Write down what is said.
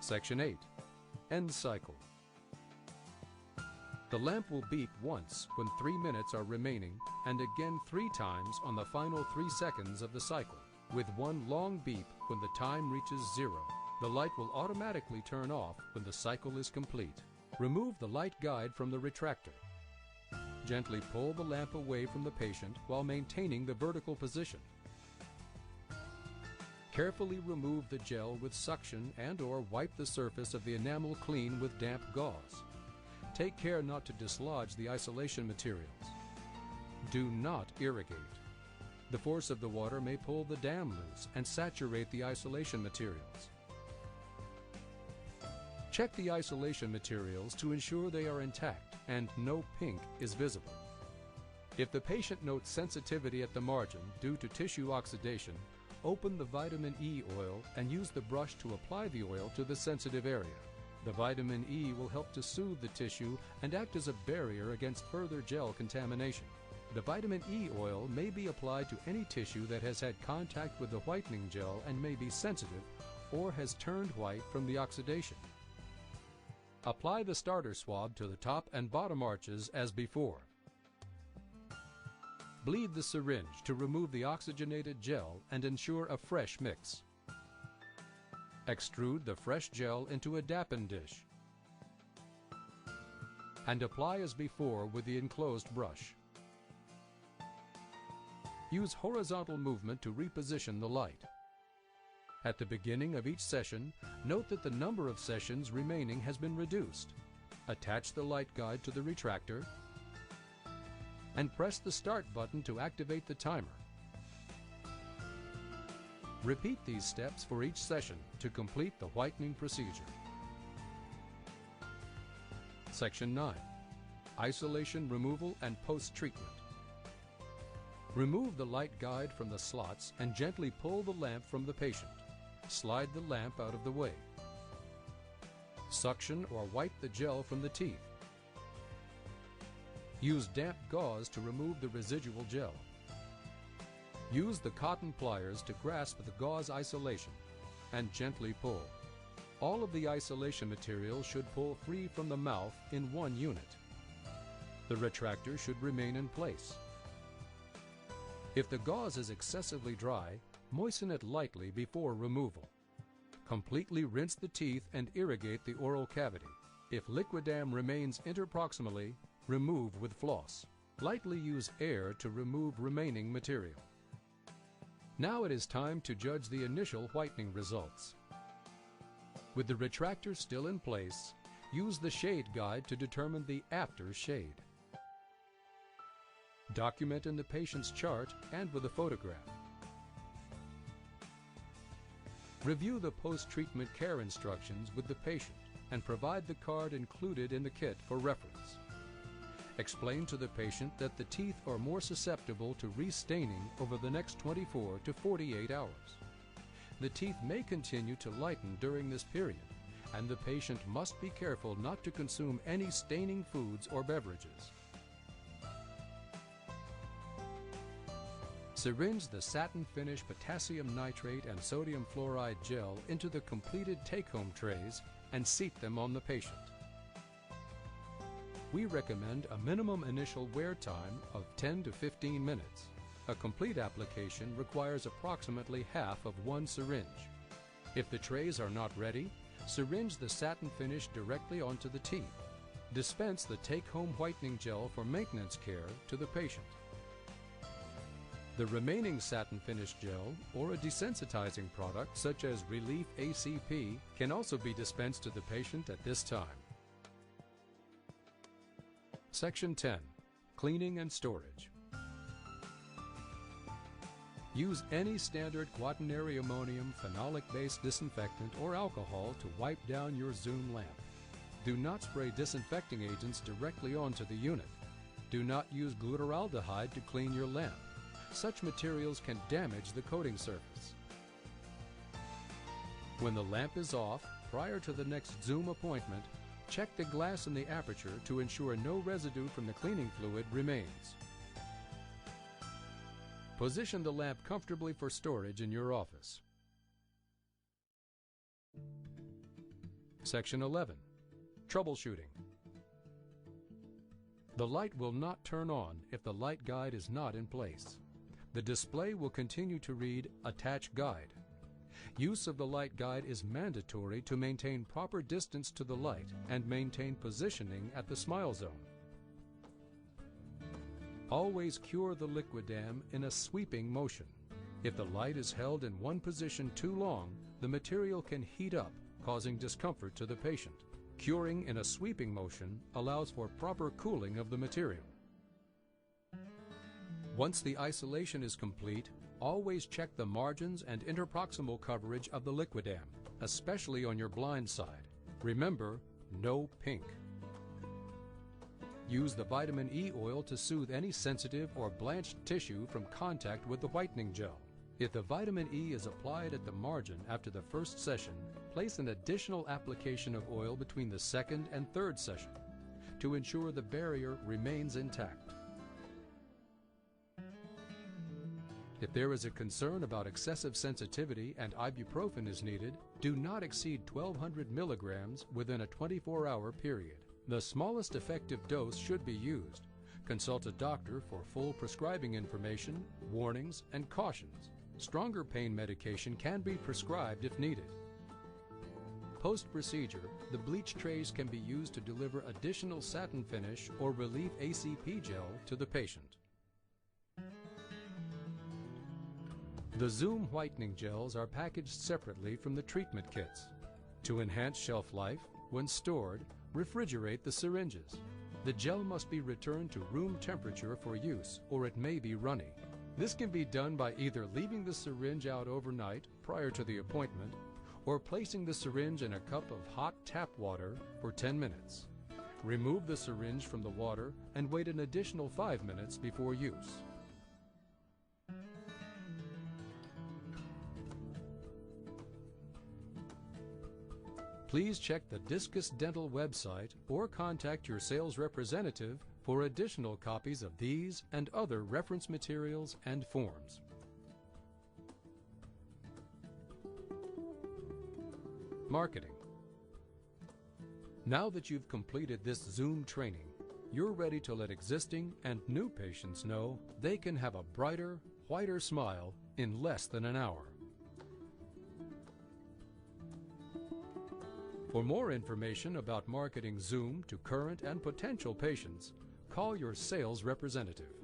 Section 8. End cycle. The lamp will beep once when 3 minutes are remaining and again 3 times on the final 3 seconds of the cycle, with one long beep when the time reaches 0. The light will automatically turn off when the cycle is complete. Remove the light guide from the retractor. Gently pull the lamp away from the patient while maintaining the vertical position. Carefully remove the gel with suction and/or wipe the surface of the enamel clean with damp gauze. Take care not to dislodge the isolation materials. Do not irrigate. The force of the water may pull the dam loose and saturate the isolation materials. Check the isolation materials to ensure they are intact and no pink is visible. If the patient notes sensitivity at the margin due to tissue oxidation, open the vitamin E oil and use the brush to apply the oil to the sensitive area. The vitamin E will help to soothe the tissue and act as a barrier against further gel contamination. The vitamin E oil may be applied to any tissue that has had contact with the whitening gel and may be sensitive or has turned white from the oxidation. Apply the starter swab to the top and bottom arches as before. Bleed the syringe to remove the oxygenated gel and ensure a fresh mix. Extrude the fresh gel into a dappen dish and apply as before with the enclosed brush. Use horizontal movement to reposition the light. At the beginning of each session, note that the number of sessions remaining has been reduced. Attach the light guide to the retractor and press the start button to activate the timer. Repeat these steps for each session to complete the whitening procedure. Section 9. Isolation removal and post-treatment. Remove the light guide from the slots and gently pull the lamp from the patient. Slide the lamp out of the way. Suction or wipe the gel from the teeth. Use damp gauze to remove the residual gel. Use the cotton pliers to grasp the gauze isolation and gently pull. All of the isolation material should pull free from the mouth in one unit. The retractor should remain in place. If the gauze is excessively dry, moisten it lightly before removal. Completely rinse the teeth and irrigate the oral cavity. If liquidam remains interproximally, remove with floss. Lightly use air to remove remaining material. Now it is time to judge the initial whitening results. With the retractor still in place, use the shade guide to determine the after shade. Document in the patient's chart and with a photograph. Review the post-treatment care instructions with the patient and provide the card included in the kit for reference. Explain to the patient that the teeth are more susceptible to restaining over the next 24 to 48 hours. The teeth may continue to lighten during this period, and the patient must be careful not to consume any staining foods or beverages. Syringe the satin finish potassium nitrate and sodium fluoride gel into the completed take-home trays and seat them on the patient. We recommend a minimum initial wear time of 10 to 15 minutes. A complete application requires approximately half of one syringe. If the trays are not ready, syringe the satin finish directly onto the teeth. Dispense the take-home whitening gel for maintenance care to the patient. The remaining satin finish gel or a desensitizing product such as Relief ACP can also be dispensed to the patient at this time. Section 10. Cleaning and storage. Use any standard quaternary ammonium phenolic-based disinfectant or alcohol to wipe down your ZOOM lamp. Do not spray disinfecting agents directly onto the unit. Do not use glutaraldehyde to clean your lamp. Such materials can damage the coating surface. When the lamp is off, prior to the next ZOOM appointment, check the glass in the aperture to ensure no residue from the cleaning fluid remains. Position the lamp comfortably for storage in your office. Section 11. Troubleshooting. The light will not turn on if the light guide is not in place. The display will continue to read Attach Guide. Use of the light guide is mandatory to maintain proper distance to the light and maintain positioning at the smile zone. Always cure the liquid dam in a sweeping motion. If the light is held in one position too long, the material can heat up, causing discomfort to the patient. Curing in a sweeping motion allows for proper cooling of the material. Once the isolation is complete, always check the margins and interproximal coverage of the liquidam, especially on your blind side. Remember, no pink. Use the vitamin E oil to soothe any sensitive or blanched tissue from contact with the whitening gel. If the vitamin E is applied at the margin after the first session, place an additional application of oil between the second and third session to ensure the barrier remains intact. If there is a concern about excessive sensitivity and ibuprofen is needed, do not exceed 1,200 milligrams within a 24-hour period. The smallest effective dose should be used. Consult a doctor for full prescribing information, warnings, and cautions. Stronger pain medication can be prescribed if needed. Post-procedure, the bleach trays can be used to deliver additional satin finish or relief ACP gel to the patient. The ZOOM whitening gels are packaged separately from the treatment kits. To enhance shelf life, when stored, refrigerate the syringes. The gel must be returned to room temperature for use, or it may be runny. This can be done by either leaving the syringe out overnight prior to the appointment, or placing the syringe in a cup of hot tap water for 10 minutes. Remove the syringe from the water and wait an additional 5 minutes before use. Please check the Discus Dental website or contact your sales representative for additional copies of these and other reference materials and forms. Marketing. Now that you've completed this ZOOM training, you're ready to let existing and new patients know they can have a brighter, whiter smile in less than an hour. For more information about marketing ZOOM to current and potential patients, call your sales representative.